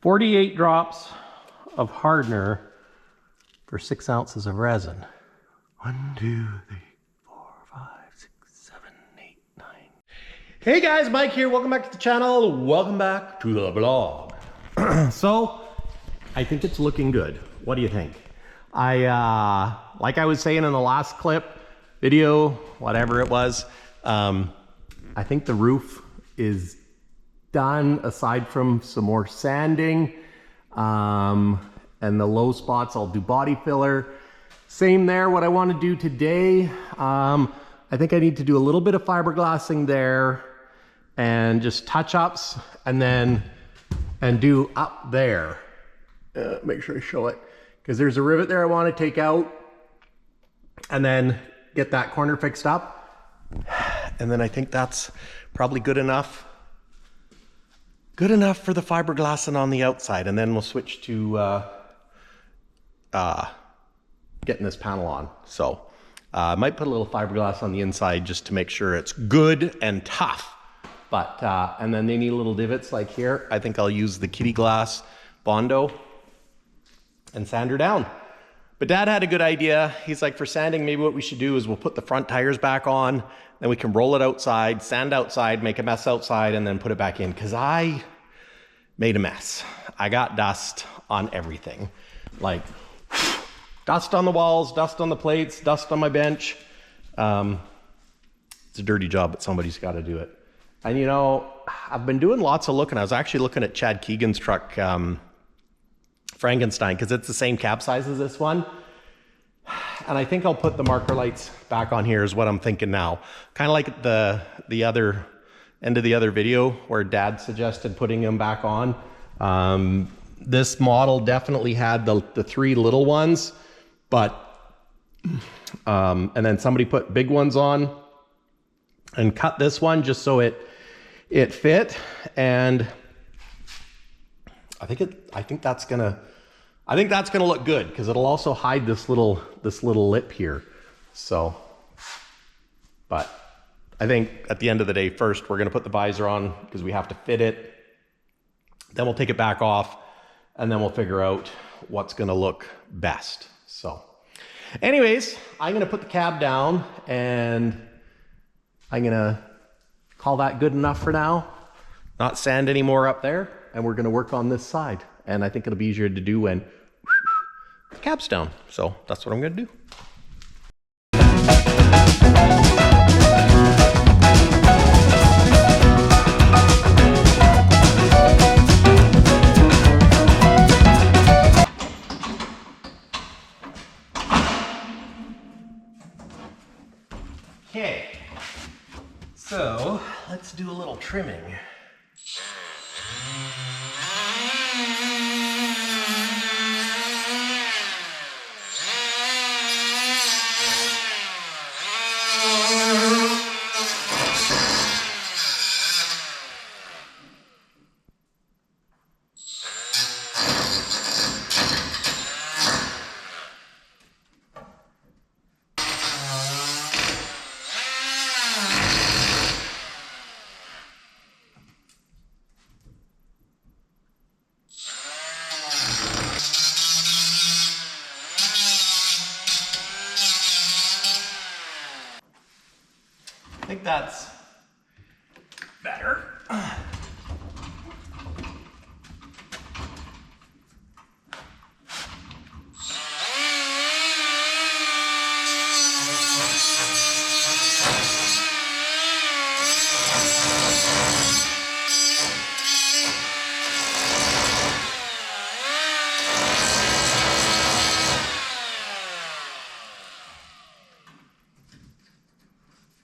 48 drops of hardener for 6 ounces of resin. 1, 2, 3, 4, 5, 6, 7, 8, 9. Hey guys, Mike here. Welcome back to the channel. Welcome back to the vlog. So, I think it's looking good. What do you think? Like I was saying in the last clip, video, whatever it was, I think the roof is done aside from some more sanding, and the low spots I'll do body filler. Same there. What I want to do today, I think I need to do a little bit of fiberglassing there and just touch-ups, and do up there. Make sure I show it, because there's a rivet there I want to take out and then get that corner fixed up. And then I think that's probably good enough for the fiberglassing on the outside, and then we'll switch to getting this panel on. So I might put a little fiberglass on the inside just to make sure it's good and tough. But and then they need little divots like here. I think I'll use the kitty glass Bondo and sand her down. But Dad had a good idea. He's like, for sanding, maybe what we should do is we'll put the front tires back on, then we can roll it outside, sand outside, make a mess outside, and then put it back in. Because I made a mess. I got dust on everything. Like, dust on the walls, dust on the plates, dust on my bench. It's a dirty job, but somebody's got to do it. And you know, I've been doing lots of looking. I was actually looking at Chad Keegan's truck, Frankenstein, because it's the same cab size as this one. And I think I'll put the marker lights back on here is what I'm thinking now. Kind of like the other end of the other video where Dad suggested putting them back on. This model definitely had the 3 little ones, but and then somebody put big ones on and cut this one just so it fit. And I think that's gonna look good, because it'll also hide this little lip here. So, but I think at the end of the day, first we're gonna put the visor on because we have to fit it. Then we'll take it back off, and then we'll figure out what's gonna look best. So, anyways, I'm gonna put the cab down, and I'm gonna call that good enough for now. Not sand anymore up there, and we're gonna work on this side. And I think it'll be easier to do when the cab's down. So that's what I'm gonna do. Okay, so let's do a little trimming. I think that's better.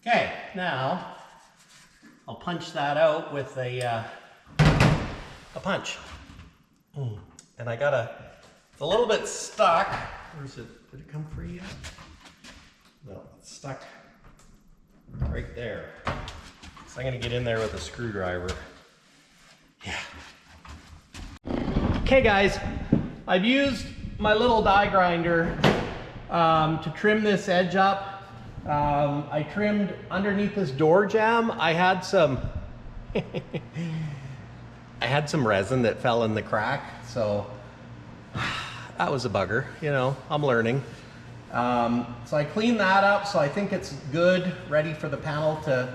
Okay, now I'll punch that out with a punch. And I it's a little bit stuck. Where is it? Did it come free yet? No, it's stuck right there. So I'm gonna get in there with a screwdriver. Yeah. Okay guys, I've used my little die grinder to trim this edge up. I trimmed underneath this door jamb. I had had some resin that fell in the crack, so that was a bugger, you know, I'm learning. So I cleaned that up, so I think it's good, ready for the panel to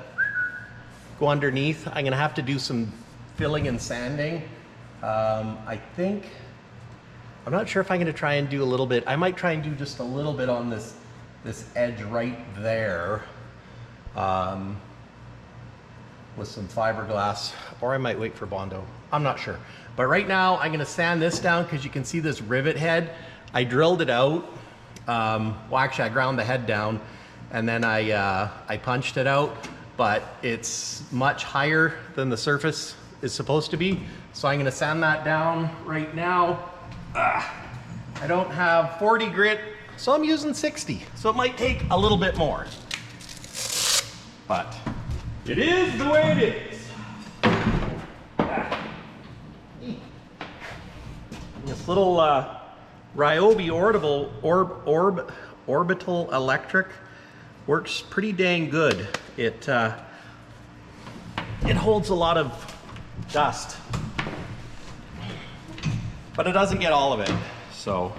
go underneath. I'm gonna have to do some filling and sanding. I think, I'm not sure if I'm gonna try and do a little bit. I might try and do just a little bit on this edge right there with some fiberglass, or I might wait for Bondo. I'm not sure. But right now I'm gonna sand this down because you can see this rivet head. I drilled it out. Well, actually I ground the head down and then I punched it out, but it's much higher than the surface is supposed to be. So I'm gonna sand that down right now. I don't have 40 grit, so I'm using 60. So it might take a little bit more, but it is the way it is. This little Ryobi orbital electric works pretty dang good. It holds a lot of dust, but it doesn't get all of it. So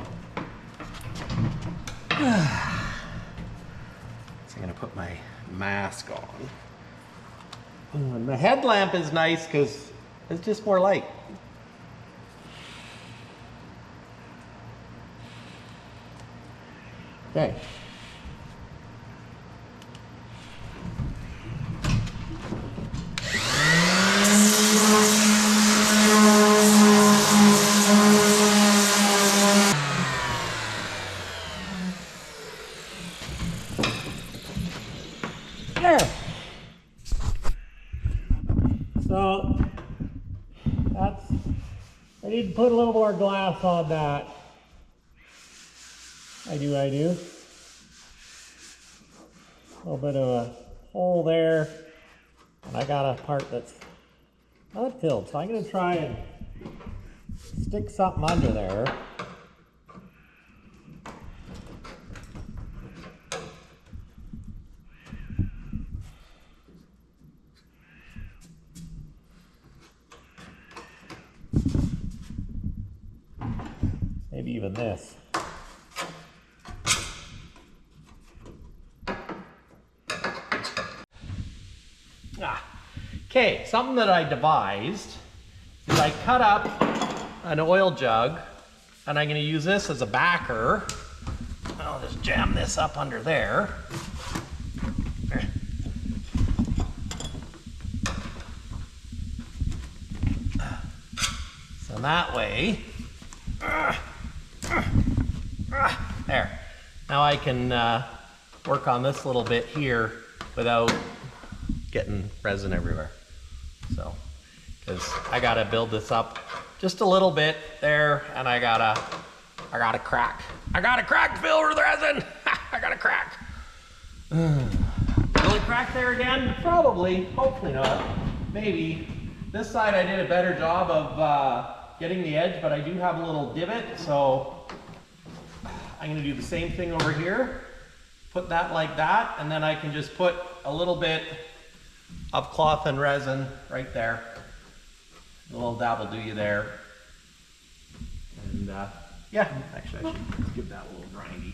I'm gonna put my mask on. The headlamp is nice because it's just more light. Okay. There. So that's, I need to put a little more glass on that. I do. A little bit of a hole there. And I got a part that's not filled. So I'm going to try and stick something under there. Maybe even this. Okay, something that I devised is I cut up an oil jug and I'm going to use this as a backer. I'll just jam this up under there. So that way, there. Now I can work on this little bit here without getting resin everywhere. So, because I gotta build this up just a little bit there, and I gotta crack. I gotta crack fill with resin. I gotta crack. Will it crack there again? Probably. Hopefully not. Maybe. This side I did a better job of getting the edge, but I do have a little divot, so I'm gonna do the same thing over here. Put that like that, and then I can just put a little bit of cloth and resin right there. A little dab will do you there. And yeah, actually I should give that a little grindy.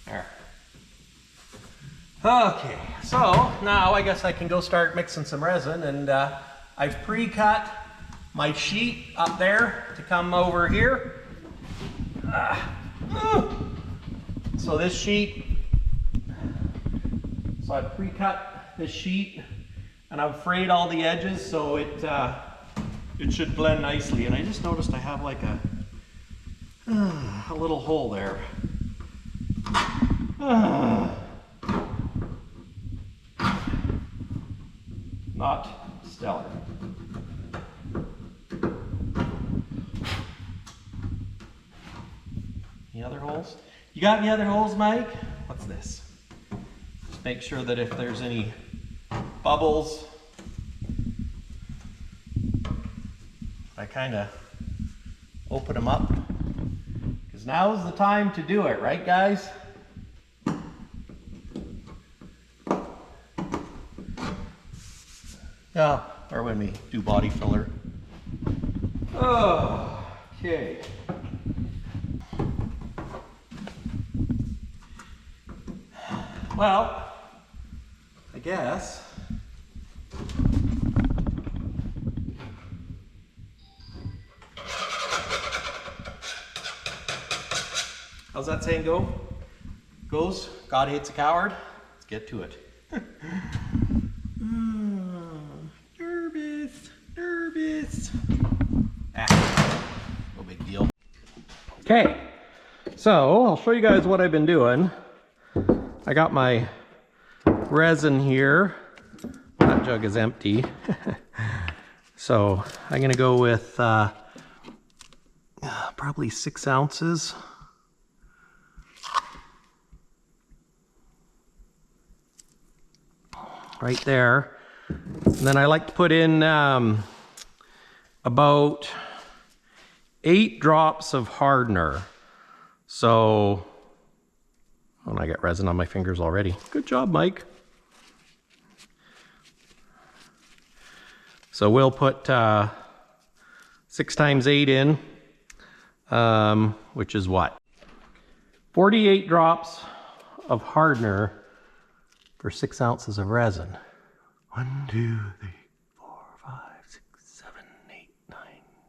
There. Okay, so now I guess I can go start mixing some resin, and I've pre-cut my sheet up there to come over here. So this sheet, so I've pre-cut this sheet and I've frayed all the edges so it should blend nicely. And I just noticed I have like a little hole there. Not stellar. Any other holes? You got any other holes, Mike? What's this? Just make sure that if there's any bubbles, I kind of open them up, because now's the time to do it, right guys? Yeah, or when we do body filler. Oh, okay. Well, I guess how's that saying goes? God hates a coward. Let's get to it. Nervous. No big deal. Okay, so I'll show you guys what I've been doing. I got my resin here. That jug is empty. So I'm gonna go with probably 6 ounces. Right there. And then I like to put in about 8 drops of hardener. So, oh, and I got resin on my fingers already. Good job, Mike. So we'll put 6 times 8 in, which is what? 48 drops of hardener for 6 ounces of resin. 1, 2, 3, 4, 5, 6, 7, 8, 9,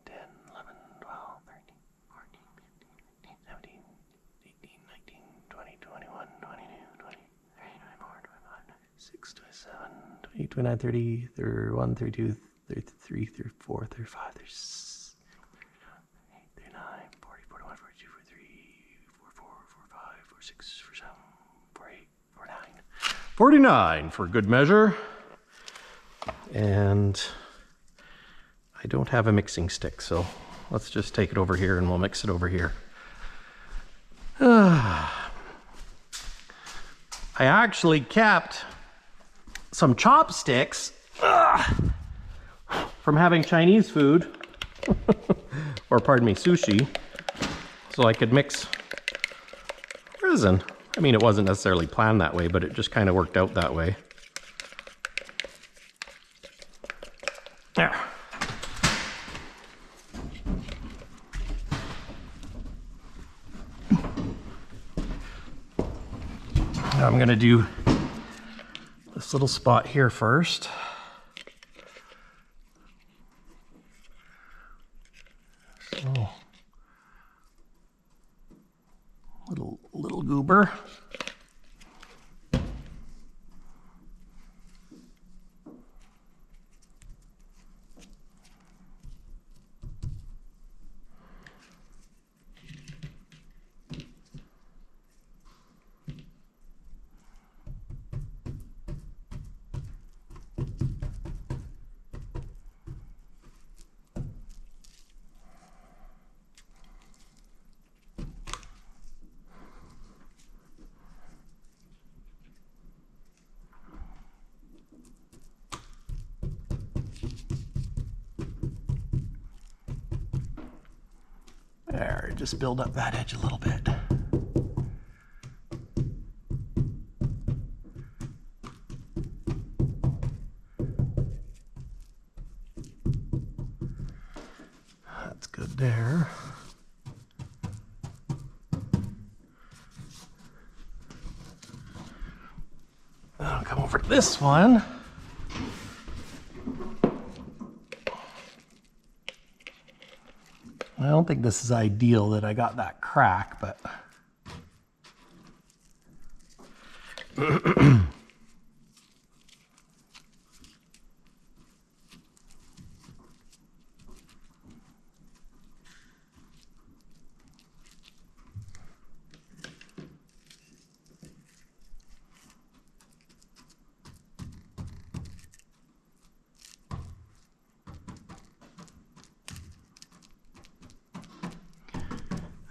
10, 11, 12, 13, 14, 15, 16, 17, 18, 19, 20, 21, 22, 23, 24, 25, 26, 27, 28, 29, 30, 31, 32, 33, 34, 35, 36, 39, 40, 41, 42, 43, 44, 45, 46, 47, 48, 49. 49 for good measure. And I don't have a mixing stick, so let's just take it over here and we'll mix it over here. I actually kept some chopsticks from having Chinese food, or pardon me, sushi, so I could mix resin. I mean, it wasn't necessarily planned that way, but it just kind of worked out that way. There. Now I'm going to do this little spot here first. So, little goober. There, just build up that edge a little bit. That's good there. I'll come over to this one. I don't think this is ideal that I got that crack, but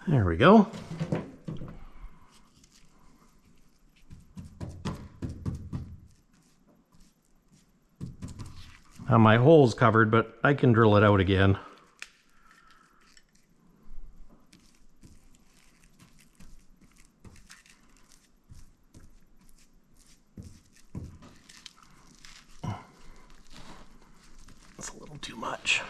there we go. Now my hole's covered, but I can drill it out again. too much.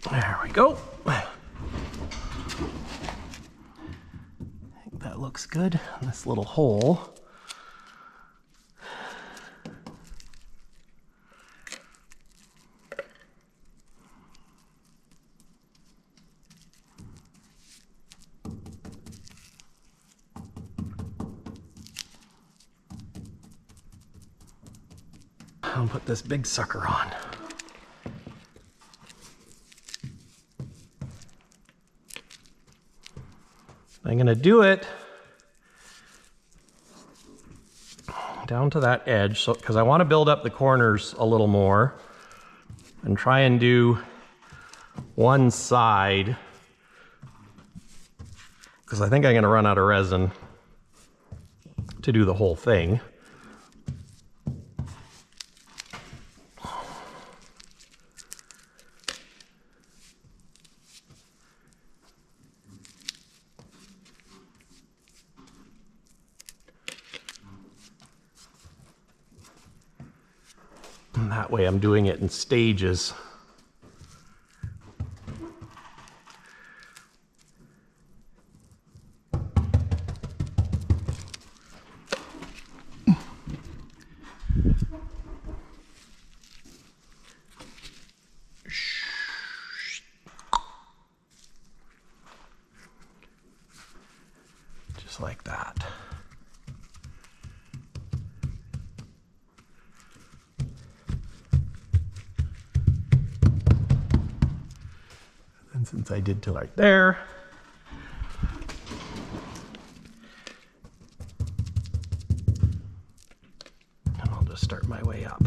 There we go. I think that looks good. This little hole. I'll put this big sucker on. I'm going to do it down to that edge, so because I want to build up the corners a little more and try and do one side, because I think I'm going to run out of resin to do the whole thing. And that way I'm doing it in stages. Just like that. And since I did to right there, and I'll just start my way up.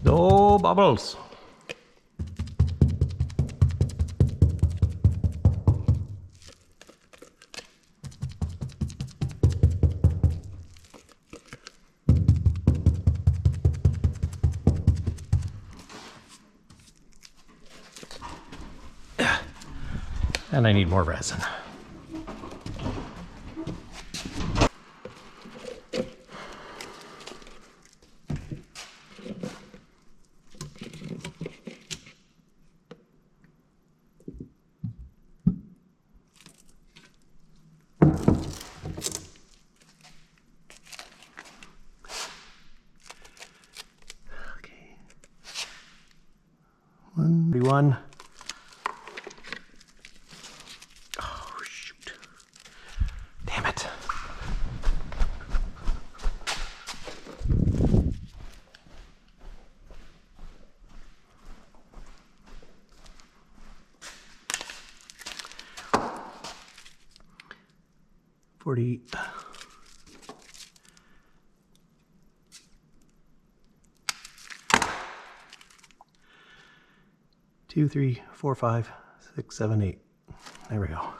No bubbles. And I need more resin. One. Oh, shoot. Damn it. $40. 2, 3, 4, 5, 6, 7, 8. There we go.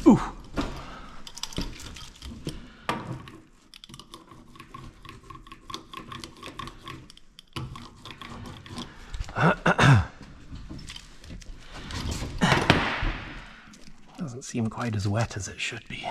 Ooh. Doesn't seem quite as wet as it should be.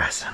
resin.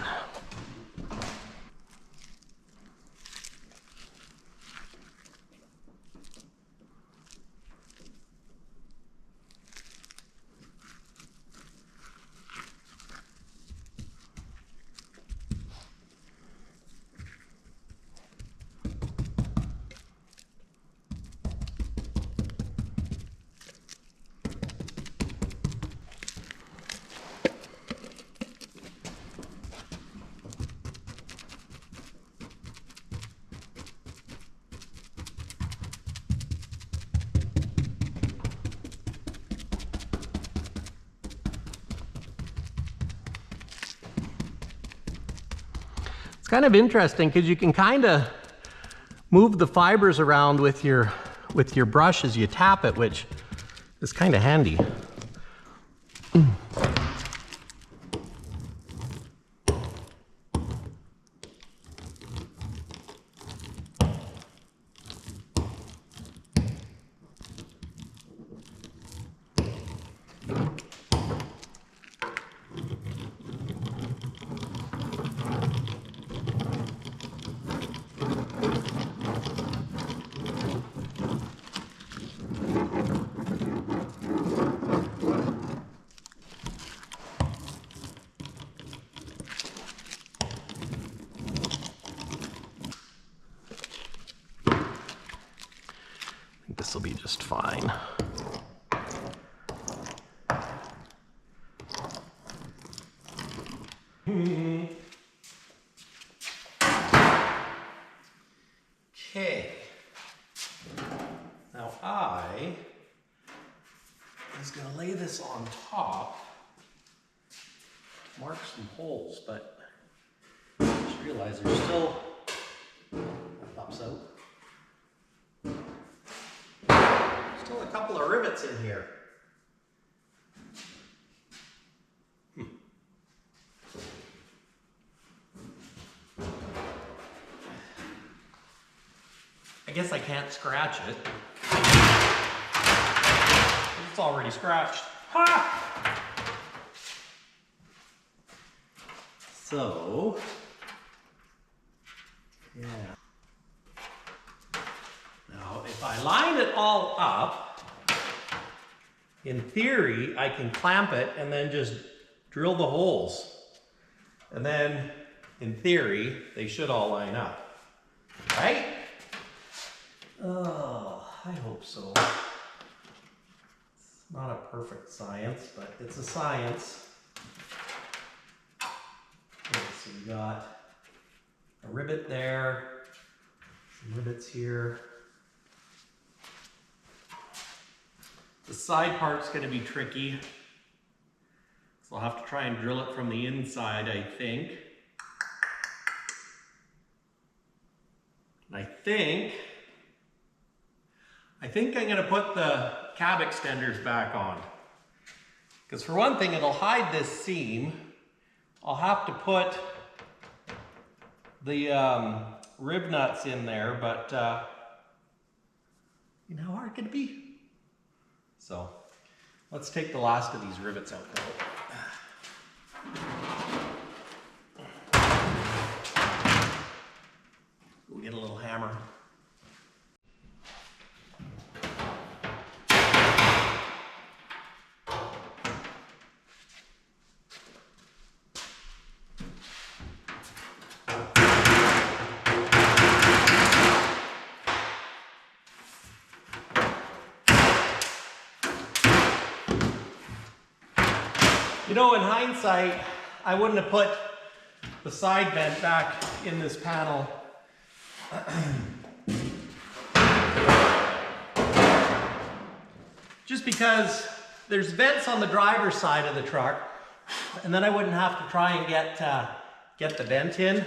Kind of interesting because you can kind of move the fibers around with your brush as you tap it, which is kind of handy. This will be just fine. Okay. Now I was going to lay this on top, mark some holes, but I just realized there's still a couple of rivets in here. I guess I can't scratch it. It's already scratched. Ha! So, yeah. Now, if I line it all up, in theory, I can clamp it and then just drill the holes. And then, in theory, they should all line up. Right? Oh, I hope so. It's not a perfect science, but it's a science. Okay, so we got a rivet there, some rivets here. The side part's going to be tricky, so I'll have to try and drill it from the inside, I think. And I think I'm going to put the cab extenders back on. Because for one thing, it'll hide this seam. I'll have to put the rib nuts in there, but you know how hard can it be? So let's take the last of these rivets out now. We'll get a little hammer. You know, in hindsight, I wouldn't have put the side vent back in this panel. Just because there's vents on the driver's side of the truck, and then I wouldn't have to try and get the vent in,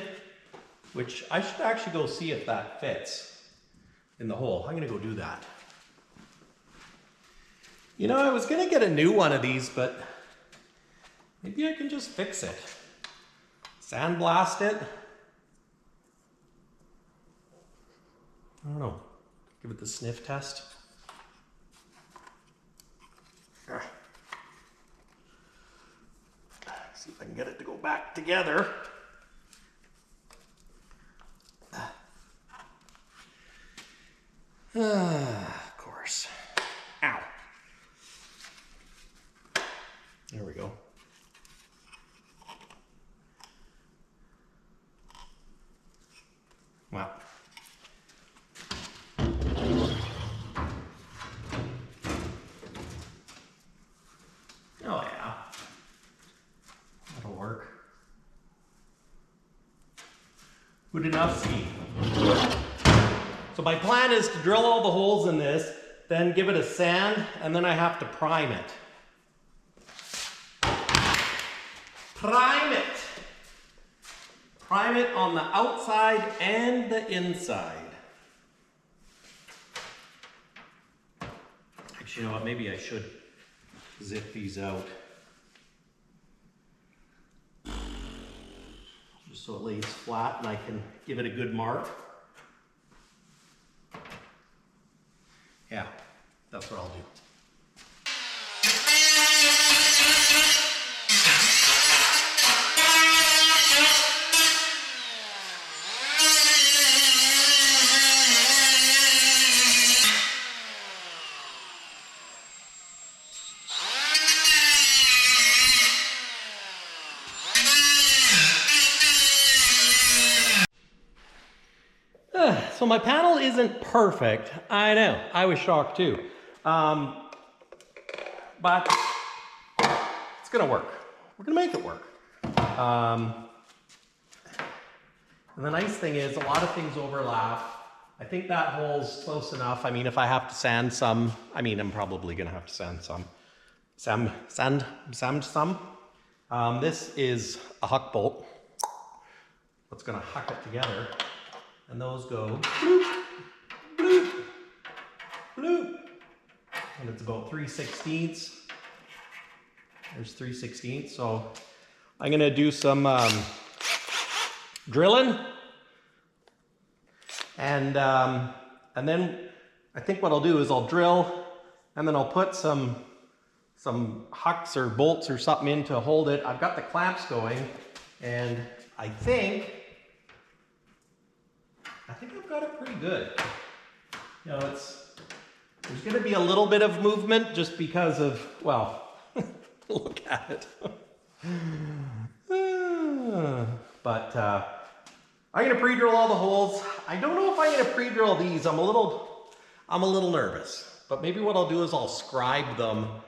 which I should actually go see if that fits in the hole. I'm gonna go do that. You know, I was gonna get a new one of these, but maybe I can just fix it. Sandblast it. I don't know. Give it the sniff test. See if I can get it to go back together. Of course. Ow. There we go. Wow. Oh yeah. That'll work. Good enough, see. So my plan is to drill all the holes in this, then give it a sand, and then I have to prime it. Prime it! Prime it on the outside and the inside. Actually, you know what, maybe I should zip these out. Just so it lays flat and I can give it a good mark. Yeah, that's what I'll do. So my panel isn't perfect. I know, I was shocked too. But it's gonna work. We're gonna make it work. And the nice thing is a lot of things overlap. I think that hole's close enough. I mean, if I have to sand some, I'm probably gonna have to sand some. Sand some. This is a huck bolt. That's gonna huck it together. And those go bloop, bloop, bloop. And it's about 3/16. There's 3/16. So I'm gonna do some drilling. And then I think what I'll do is I'll drill and then I'll put some hucks or bolts or something in to hold it. I've got the clamps going and I think I've got it pretty good. You know, there's going to be a little bit of movement just because of, well, look at it. But I'm going to pre-drill all the holes. I don't know if I'm going to pre-drill these. I'm a little nervous. But maybe what I'll do is I'll scribe them,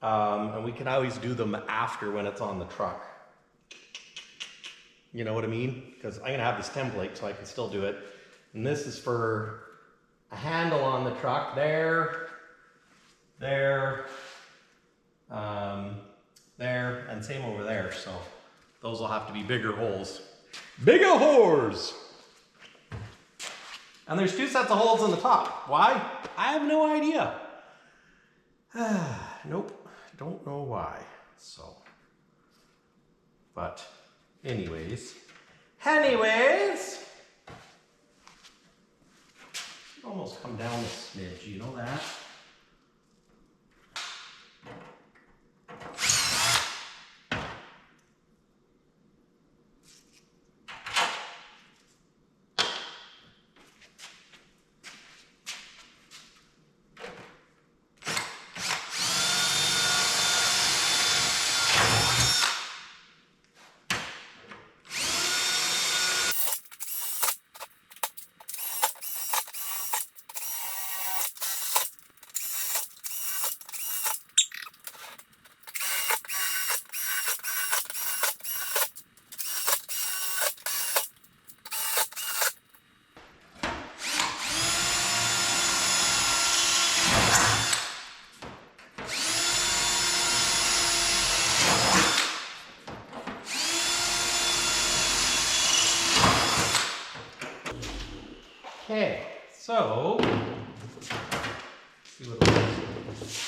and we can always do them after when it's on the truck. You know what I mean? Because I'm going to have this template so I can still do it. And this is for a handle on the truck. There, there, there, and same over there. So those will have to be bigger holes. Bigger whores! And there's 2 sets of holes in the top. Why? I have no idea. Nope, don't know why. So, but anyways, almost come down a smidge, you know that? Okay, so let's see what it looks.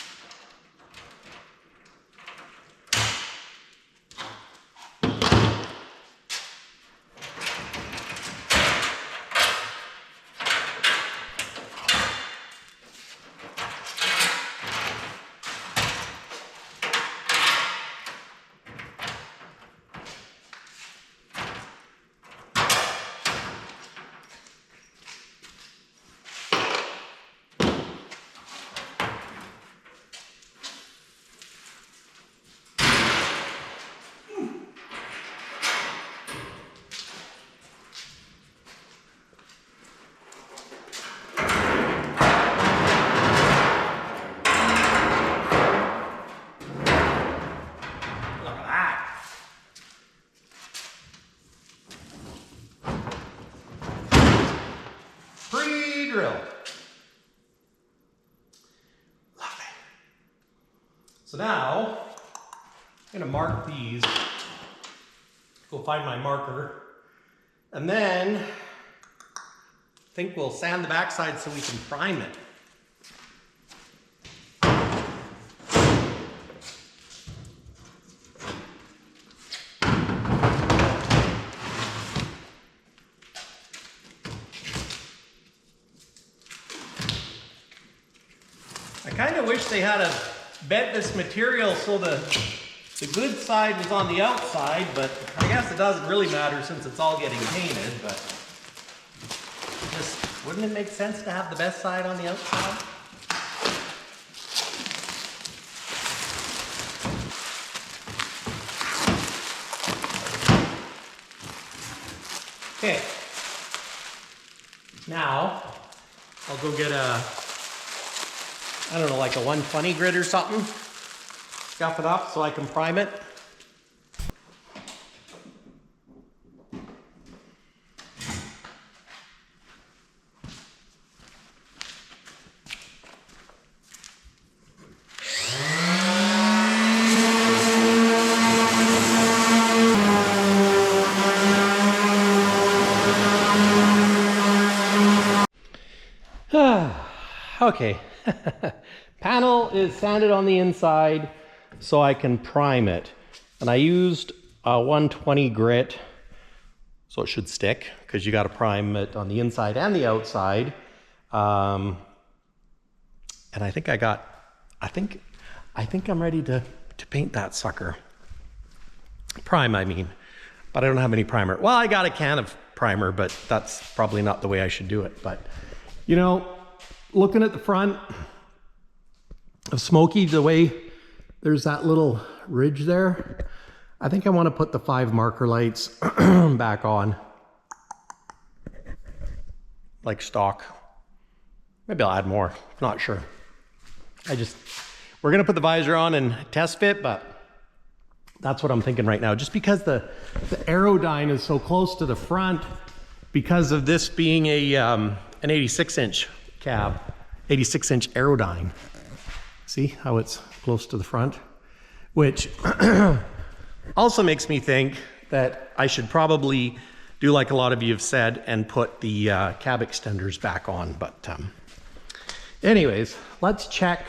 grill. Lovely. So now, I'm gonna mark these. Go find my marker. And then, I think we'll sand the backside so we can prime it. I kind of wish they had bent this material so the good side was on the outside, but I guess it doesn't really matter since it's all getting painted, but just, wouldn't it make sense to have the best side on the outside? Okay. Now, I'll go get I don't know, like a 120 grit or something. Scuff it up so I can prime it. Okay. Panel is sanded on the inside so I can prime it. And I used a 120 grit so it should stick because you got to prime it on the inside and the outside. And I think I think I'm ready to paint that sucker. Prime, I mean. But I don't have any primer. Well, I got a can of primer, but that's probably not the way I should do it. But, you know, looking at the front of Smokey, the way there's that little ridge there, I think I want to put the 5 marker lights back on. Like stock. Maybe I'll add more, not sure. We're gonna put the visor on and test fit, but that's what I'm thinking right now. Just because the aerodyne is so close to the front, because of this being an 86-inch cab, 86-inch aerodyne. See how it's close to the front? Which also makes me think that I should probably do like a lot of you have said and put the cab extenders back on. But anyways, let's check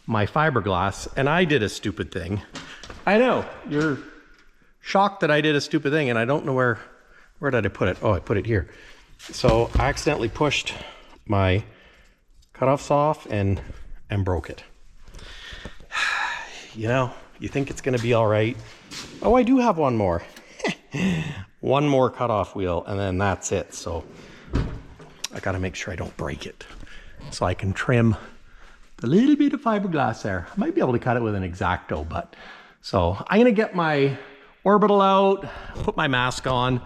my fiberglass. And I did a stupid thing. I know, you're shocked that I did a stupid thing and I don't know where did I put it? Oh, I put it here. So I accidentally pushed my cutoffs off and broke it. You know, you think it's gonna be all right. Oh, I do have one more. One more cutoff wheel and then that's it. So I gotta make sure I don't break it. So I can trim a little bit of fiberglass there. I might be able to cut it with an X-Acto, but so I'm gonna get my orbital out, put my mask on,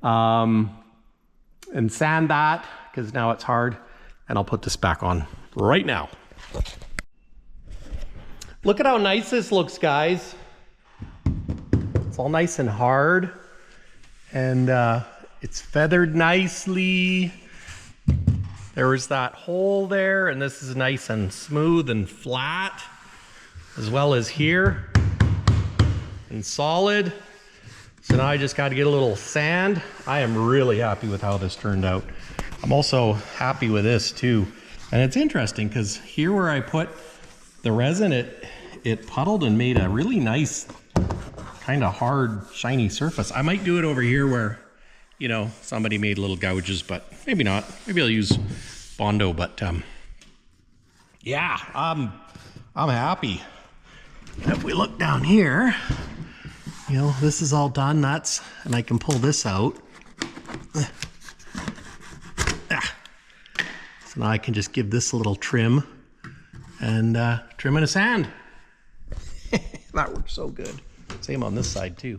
and sand that, because now it's hard, and I'll put this back on right now. Look at how nice this looks, guys. It's all nice and hard, and it's feathered nicely. There was that hole there, and this is nice and smooth and flat, as well as here, and solid. So now I just got to get a little sand. I am really happy with how this turned out. I'm also happy with this too. And it's interesting because here where I put the resin, it puddled and made a really nice, kind of hard, shiny surface. I might do it over here where, you know, somebody made little gouges, but maybe not. Maybe I'll use Bondo, but yeah, I'm happy. And if we look down here, you know, this is all done. And I can pull this out. So now I can just give this a little trim and trim in a sand. That works so good. Same on this side too.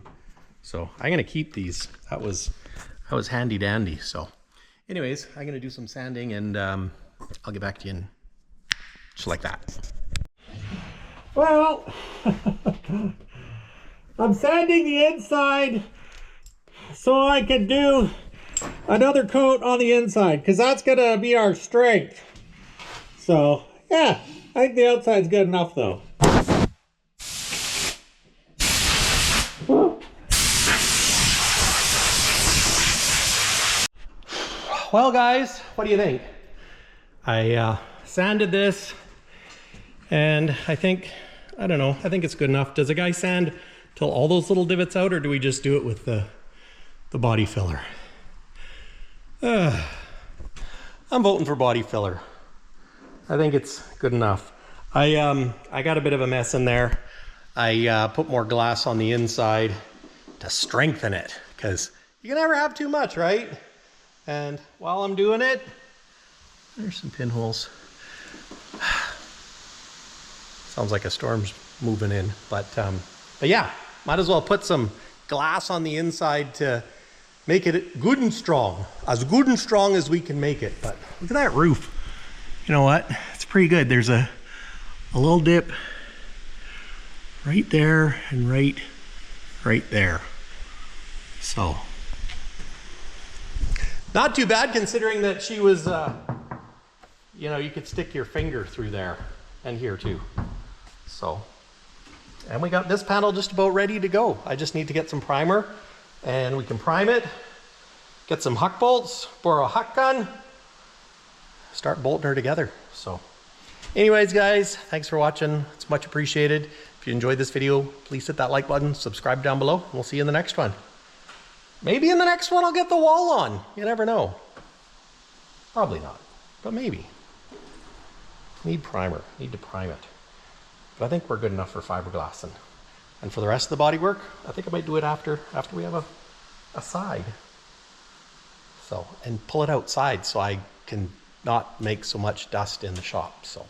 So I'm gonna keep these. That was handy dandy. So anyways, I'm gonna do some sanding and I'll get back to you in just like that. Well, I'm sanding the inside so I can do another coat on the inside, because that's gonna be our strength. So yeah, I think the outside's good enough though. Well guys, what do you think? I sanded this, and I think it's good enough. Does a guy sand till all those little divots out, or do we just do it with the body filler? I'm voting for body filler. I think it's good enough. I got a bit of a mess in there. I put more glass on the inside to strengthen it, because you can never have too much, right? And while I'm doing it, there's some pinholes. Sounds like a storm's moving in, but yeah, might as well put some glass on the inside to make it good and strong, as good and strong as we can make it. But look at that roof. You know what? It's pretty good. There's a little dip right there and right there. So not too bad, considering that she was, you know, you could stick your finger through there and here too. So, and we got this panel just about ready to go. I just need to get some primer, and we can prime it, get some huck bolts, borrow a huck gun, start bolting her together. So anyways guys, thanks for watching. It's much appreciated. If you enjoyed this video, please hit that like button, subscribe down below, and we'll see you in the next one. Maybe in the next one I'll get the wall on. You never know. Probably not, but maybe. Need primer, need to prime it. But I think we're good enough for fiberglass. And for the rest of the body work, I think I might do it after we have a side. So, and pull it outside so I can not make so much dust in the shop. So.